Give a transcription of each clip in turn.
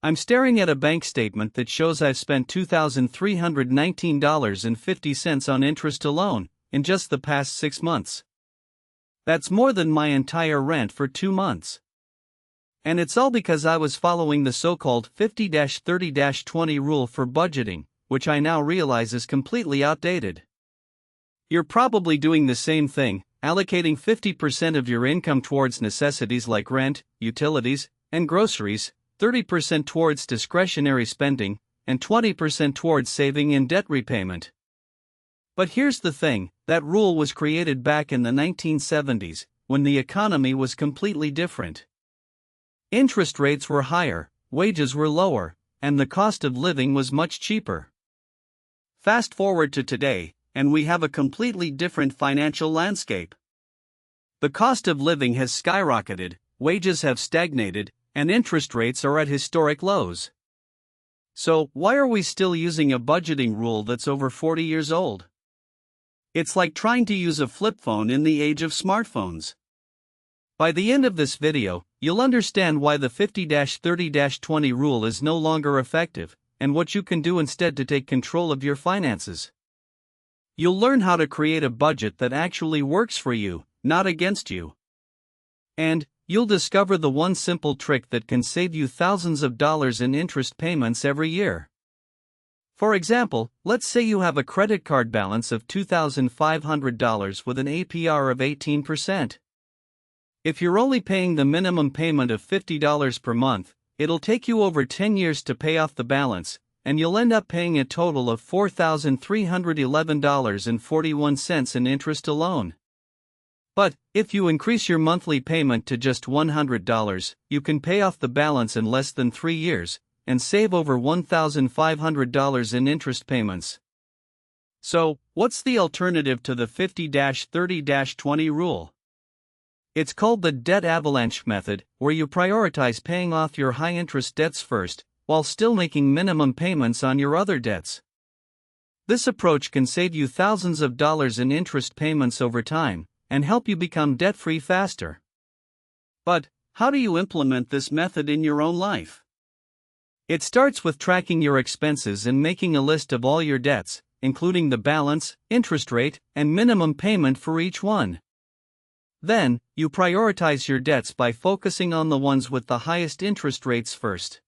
I'm staring at a bank statement that shows I've spent $2,319.50 on interest alone in just the past 6 months. That's more than my entire rent for 2 months. And it's all because I was following the so-called 50-30-20 rule for budgeting, which I now realize is completely outdated. You're probably doing the same thing, allocating 50% of your income towards necessities like rent, utilities, and groceries, 30% towards discretionary spending, and 20% towards saving and debt repayment. But here's the thing, that rule was created back in the 1970s, when the economy was completely different. Interest rates were higher, wages were lower, and the cost of living was much cheaper. Fast forward to today, and we have a completely different financial landscape. The cost of living has skyrocketed, wages have stagnated, and interest rates are at historic lows. So, why are we still using a budgeting rule that's over 40 years old? It's like trying to use a flip phone in the age of smartphones. By the end of this video, you'll understand why the 50-30-20 rule is no longer effective, and what you can do instead to take control of your finances. You'll learn how to create a budget that actually works for you, not against you. And you'll discover the one simple trick that can save you thousands of dollars in interest payments every year. For example, let's say you have a credit card balance of $2,500 with an APR of 18%. If you're only paying the minimum payment of $50 per month, it'll take you over 10 years to pay off the balance, and you'll end up paying a total of $4,311.41 in interest alone. But, if you increase your monthly payment to just $100, you can pay off the balance in less than 3 years, and save over $1,500 in interest payments. So, what's the alternative to the 50-30-20 rule? It's called the debt avalanche method, where you prioritize paying off your high-interest debts first, while still making minimum payments on your other debts. This approach can save you thousands of dollars in interest payments over time, and help you become debt-free faster. But, how do you implement this method in your own life? It starts with tracking your expenses and making a list of all your debts, including the balance, interest rate, and minimum payment for each one. Then, you prioritize your debts by focusing on the ones with the highest interest rates first.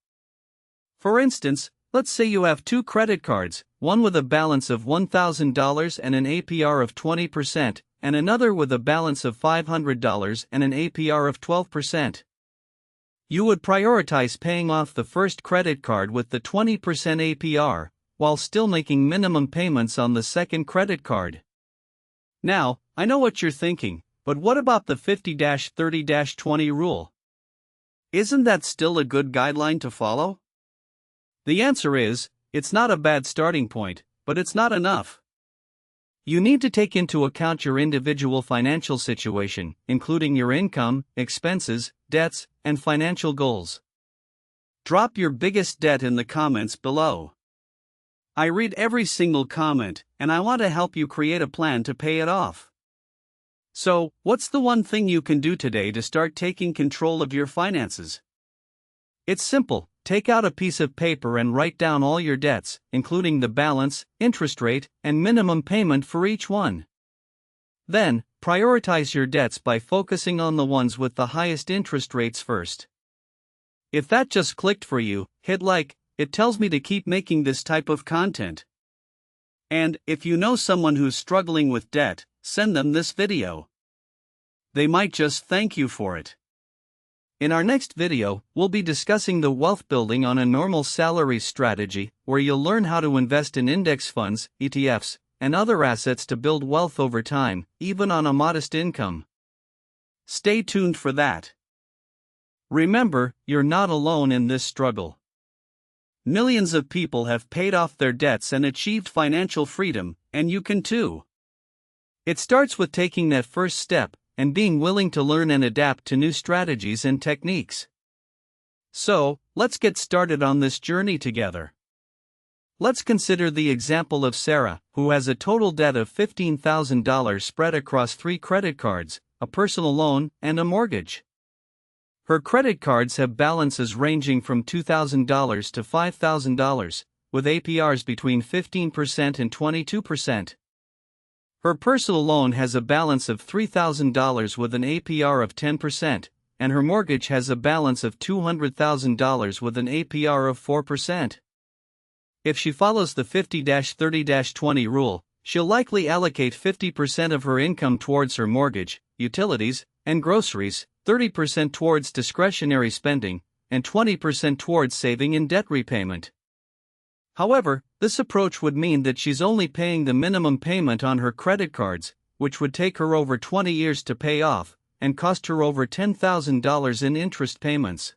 For instance, let's say you have 2 credit cards, one with a balance of $1,000 and an APR of 20%, and another with a balance of $500 and an APR of 12%. You would prioritize paying off the first credit card with the 20% APR, while still making minimum payments on the second credit card. Now, I know what you're thinking, but what about the 50-30-20 rule? Isn't that still a good guideline to follow? The answer is, it's not a bad starting point, but it's not enough. You need to take into account your individual financial situation, including your income, expenses, debts, and financial goals. Drop your biggest debt in the comments below. I read every single comment, and I want to help you create a plan to pay it off. So, what's the one thing you can do today to start taking control of your finances? It's simple. Take out a piece of paper and write down all your debts, including the balance, interest rate, and minimum payment for each one. Then, prioritize your debts by focusing on the ones with the highest interest rates first. If that just clicked for you, hit like. It tells me to keep making this type of content. And, if you know someone who's struggling with debt, send them this video. They might just thank you for it. In our next video, we'll be discussing the wealth building on a normal salary strategy, where you'll learn how to invest in index funds, ETFs, and other assets to build wealth over time, even on a modest income. Stay tuned for that. Remember, you're not alone in this struggle. Millions of people have paid off their debts and achieved financial freedom, and you can too. It starts with taking that first step, and being willing to learn and adapt to new strategies and techniques. So, let's get started on this journey together. Let's consider the example of Sarah, who has a total debt of $15,000 spread across 3 credit cards, a personal loan, and a mortgage. Her credit cards have balances ranging from $2,000 to $5,000, with APRs between 15% and 22%. Her personal loan has a balance of $3,000 with an APR of 10%, and her mortgage has a balance of $200,000 with an APR of 4%. If she follows the 50-30-20 rule, she'll likely allocate 50% of her income towards her mortgage, utilities, and groceries, 30% towards discretionary spending, and 20% towards saving and debt repayment. However, this approach would mean that she's only paying the minimum payment on her credit cards, which would take her over 20 years to pay off, and cost her over $10,000 in interest payments.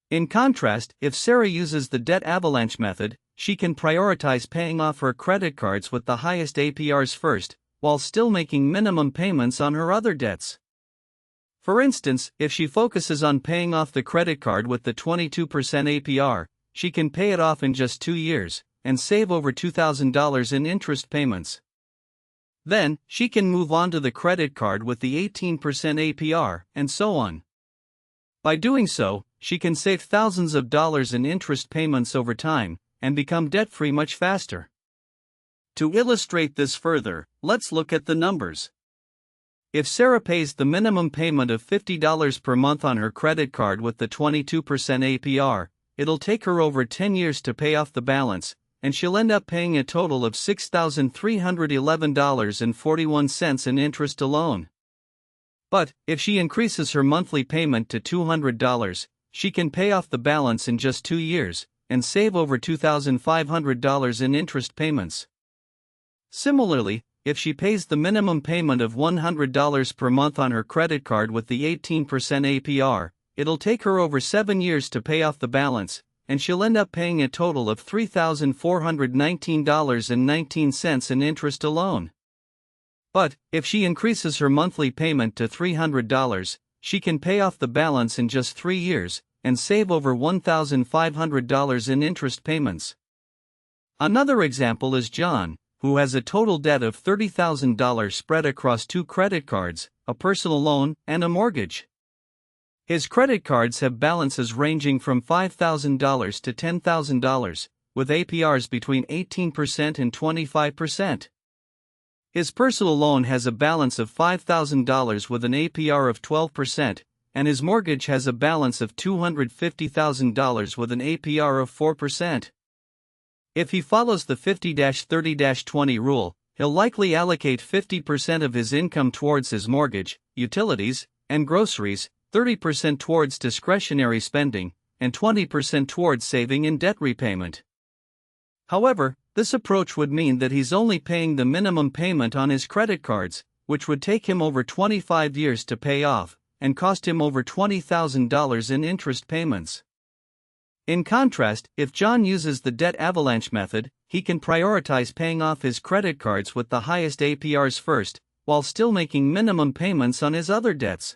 In contrast, if Sarah uses the debt avalanche method, she can prioritize paying off her credit cards with the highest APRs first, while still making minimum payments on her other debts. For instance, if she focuses on paying off the credit card with the 22% APR, she can pay it off in just 2 years, and save over $2,000 in interest payments. Then, she can move on to the credit card with the 18% APR, and so on. By doing so, she can save thousands of dollars in interest payments over time, and become debt-free much faster. To illustrate this further, let's look at the numbers. If Sarah pays the minimum payment of $50 per month on her credit card with the 22% APR, it'll take her over 10 years to pay off the balance, and she'll end up paying a total of $6,311.41 in interest alone. But, if she increases her monthly payment to $200, she can pay off the balance in just 2 years, and save over $2,500 in interest payments. Similarly, if she pays the minimum payment of $100 per month on her credit card with the 18% APR, it'll take her over 7 years to pay off the balance, and she'll end up paying a total of $3,419.19 in interest alone. But, if she increases her monthly payment to $300, she can pay off the balance in just 3 years, and save over $1,500 in interest payments. Another example is John, who has a total debt of $30,000 spread across 2 credit cards, a personal loan, and a mortgage. His credit cards have balances ranging from $5,000 to $10,000, with APRs between 18% and 25%. His personal loan has a balance of $5,000 with an APR of 12%, and his mortgage has a balance of $250,000 with an APR of 4%. If he follows the 50-30-20 rule, he'll likely allocate 50% of his income towards his mortgage, utilities, and groceries, 30% towards discretionary spending, and 20% towards saving and debt repayment. However, this approach would mean that he's only paying the minimum payment on his credit cards, which would take him over 25 years to pay off, and cost him over $20,000 in interest payments. In contrast, if John uses the debt avalanche method, he can prioritize paying off his credit cards with the highest APRs first, while still making minimum payments on his other debts.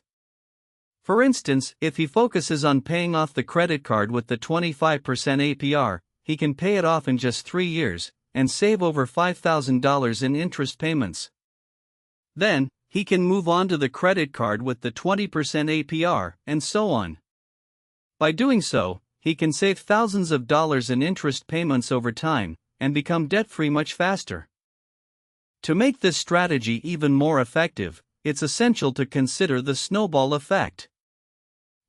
For instance, if he focuses on paying off the credit card with the 25% APR, he can pay it off in just 3 years, and save over $5,000 in interest payments. Then, he can move on to the credit card with the 20% APR, and so on. By doing so, he can save thousands of dollars in interest payments over time, and become debt-free much faster. To make this strategy even more effective, it's essential to consider the snowball effect.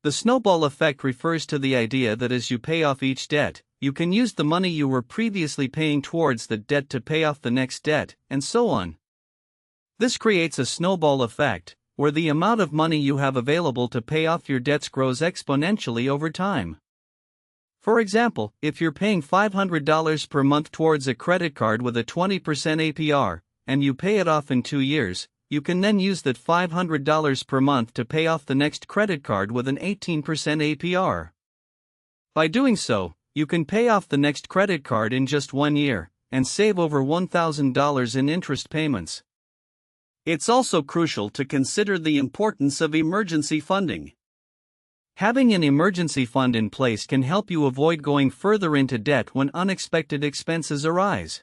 The snowball effect refers to the idea that as you pay off each debt, you can use the money you were previously paying towards the debt to pay off the next debt, and so on. This creates a snowball effect, where the amount of money you have available to pay off your debts grows exponentially over time. For example, if you're paying $500 per month towards a credit card with a 20% APR, and you pay it off in 2 years, you can then use that $500 per month to pay off the next credit card with an 18% APR. By doing so, you can pay off the next credit card in just 1 year, and save over $1,000 in interest payments. It's also crucial to consider the importance of emergency funding. Having an emergency fund in place can help you avoid going further into debt when unexpected expenses arise.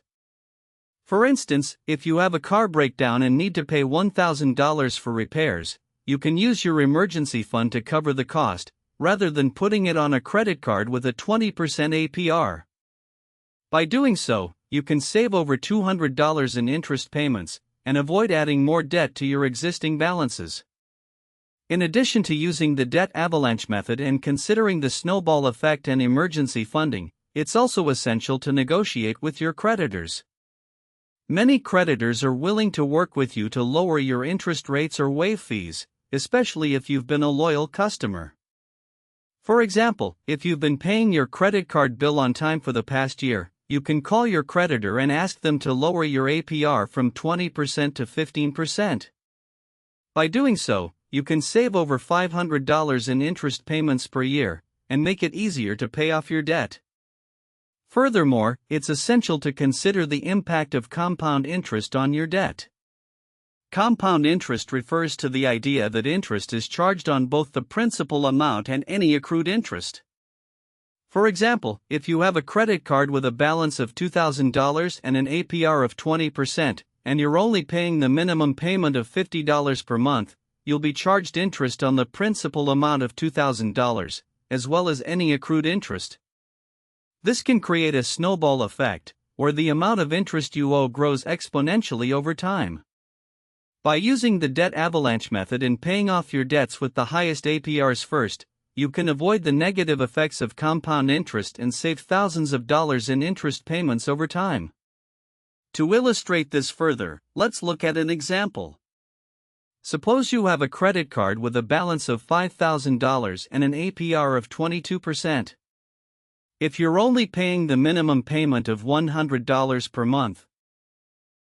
For instance, if you have a car breakdown and need to pay $1,000 for repairs, you can use your emergency fund to cover the cost, rather than putting it on a credit card with a 20% APR. By doing so, you can save over $200 in interest payments and avoid adding more debt to your existing balances. In addition to using the debt avalanche method and considering the snowball effect and emergency funding, it's also essential to negotiate with your creditors. Many creditors are willing to work with you to lower your interest rates or waive fees, especially if you've been a loyal customer. For example, if you've been paying your credit card bill on time for the past year, you can call your creditor and ask them to lower your APR from 20% to 15%. By doing so, you can save over $500 in interest payments per year and make it easier to pay off your debt. Furthermore, it's essential to consider the impact of compound interest on your debt. Compound interest refers to the idea that interest is charged on both the principal amount and any accrued interest. For example, if you have a credit card with a balance of $2,000 and an APR of 20%, and you're only paying the minimum payment of $50 per month, you'll be charged interest on the principal amount of $2,000, as well as any accrued interest. This can create a snowball effect, where the amount of interest you owe grows exponentially over time. By using the debt avalanche method and paying off your debts with the highest APRs first, you can avoid the negative effects of compound interest and save thousands of dollars in interest payments over time. To illustrate this further, let's look at an example. Suppose you have a credit card with a balance of $5,000 and an APR of 22%. If you're only paying the minimum payment of $100 per month,